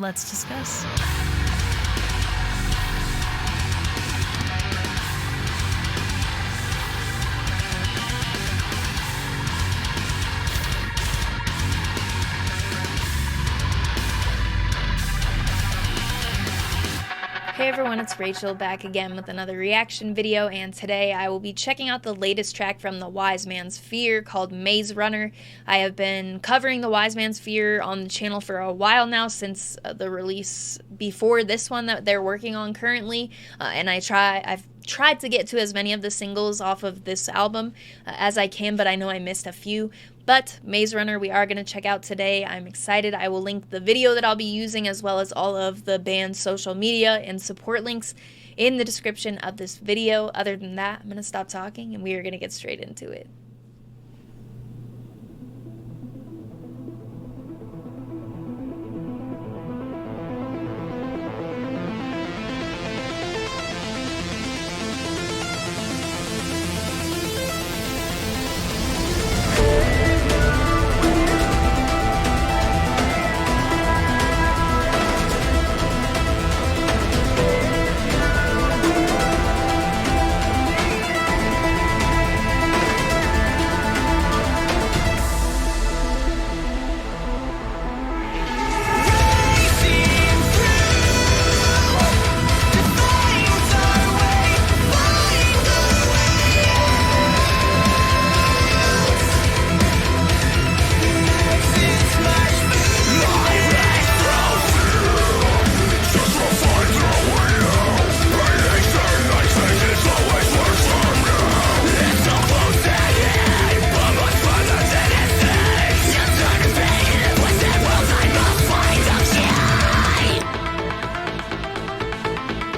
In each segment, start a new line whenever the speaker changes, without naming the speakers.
Let's discuss. Hey everyone, it's Rachel back again with another reaction video, and today I will be checking out the latest track from the Wise Man's Fear called Mazerunner. I have been covering the Wise Man's Fear on the channel for a while now, since the release before this one that they're working on currently, and I've tried to get to as many of the singles off of this album as I can, but I know I missed a few. But Mazerunner we are going to check out today. I'm excited. I will link the video that I'll be using as well as all of the band's social media and support links in the description of this video. Other than that, I'm going to stop talking and we are going to get straight into it.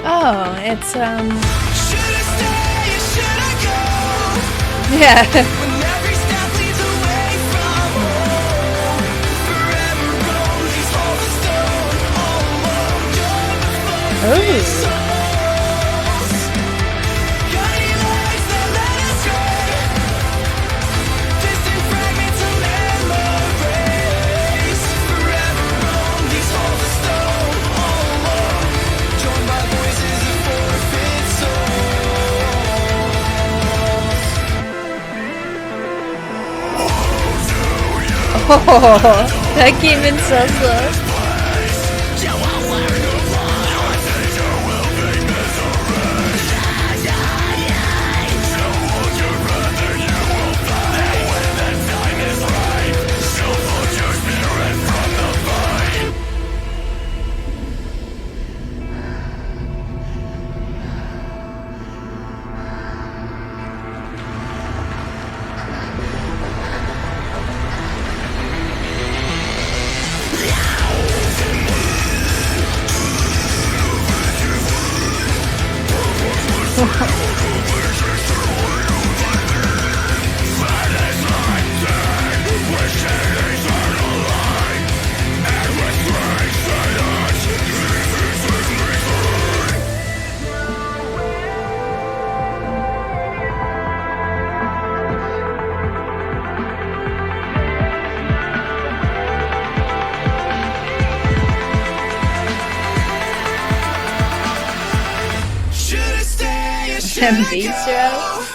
Oh, it's yeah. Oh. Oh, that came in so slow. Them beats are out.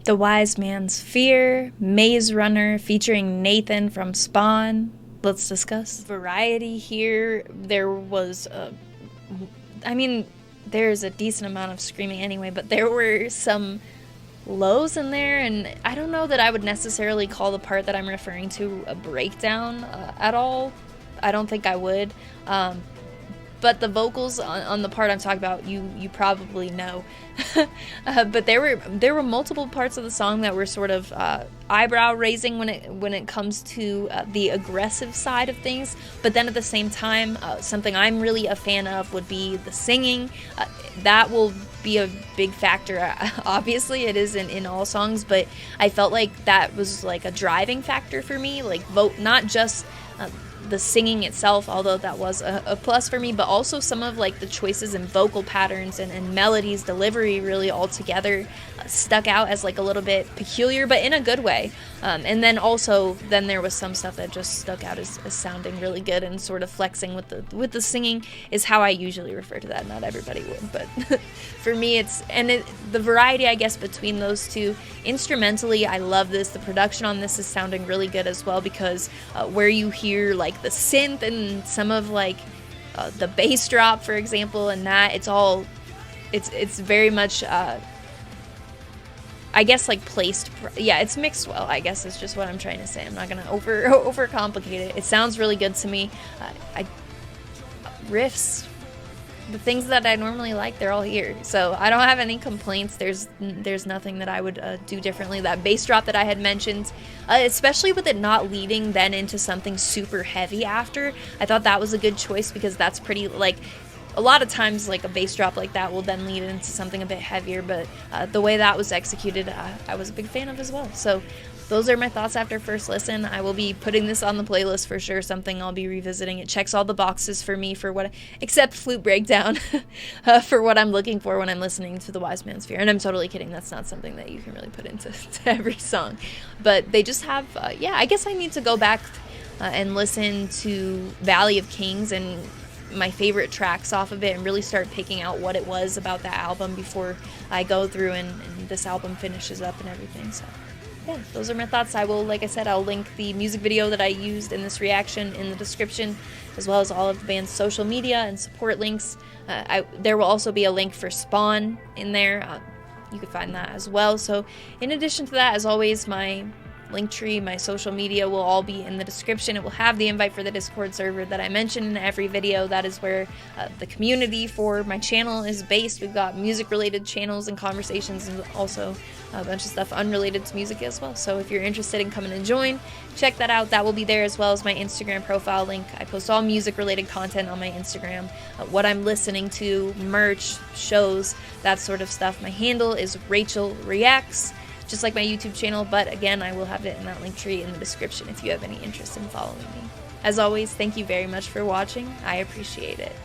The Wise Man's Fear, Mazerunner, featuring Nathan from Spawn. Let's discuss. Variety here, there was I mean, there's a decent amount of screaming anyway, but there were some lows in there, and I don't know that I would necessarily call the part that I'm referring to a breakdown at all. I don't think I would. But the vocals on the part I'm talking about, you probably know. But there were multiple parts of the song that were sort of eyebrow raising when it comes to the aggressive side of things. But then at the same time, something I'm really a fan of would be the singing. That will be a big factor. Obviously, it is in all songs, but I felt like that was like a driving factor for me. Like not just the singing itself, although that was a plus for me, but also some of like the choices in vocal patterns and melodies, delivery really all together stuck out as like a little bit peculiar, but in a good way. And then there was some stuff that just stuck out as sounding really good, and sort of flexing with the singing is how I usually refer to that. Not everybody would, but for me the variety, I guess, between those two. Instrumentally, I love this. The production on this is sounding really good as well, because where you hear like the synth and some of like the bass drop, for example, and that it's very much I guess like placed. Yeah, it's mixed well, I guess is just what I'm trying to say. I'm not gonna overcomplicate it. It sounds really good to me. Riffs, the things that I normally like, they're all here, so I don't have any complaints. There's nothing that I would do differently. That bass drop that I had mentioned, especially with it not leading then into something super heavy after, I thought that was a good choice, because that's pretty, like, a lot of times like a bass drop like that will then lead into something a bit heavier, but the way that was executed, I was a big fan of as well. So those are my thoughts after first listen. I will be putting this on the playlist for sure, something I'll be revisiting. It checks all the boxes for me except flute breakdown, for what I'm looking for when I'm listening to the Wise Man's Fear. And I'm totally kidding. That's not something that you can really put into every song. But they just have, I guess I need to go back and listen to Valley of Kings and my favorite tracks off of it, and really start picking out what it was about that album before I go through and this album finishes up and everything. So yeah, those are my thoughts. I will, like I said, I'll link the music video that I used in this reaction in the description, as well as all of the band's social media and support links. There will also be a link for Spawn in there. You can find that as well. So in addition to that, as always, my Linktree, my social media will all be in the description. It will have the invite for the Discord server that I mention in every video. That is where the community for my channel is based. We've got music-related channels and conversations, and also a bunch of stuff unrelated to music as well. So if you're interested in coming and join, check that out. That will be there, as well as my Instagram profile link. I post all music-related content on my Instagram, what I'm listening to, merch, shows, that sort of stuff. My handle is Rachel Reacts, just like my YouTube channel, but again, I will have it in that link tree in the description if you have any interest in following me. As always, thank you very much for watching. I appreciate it.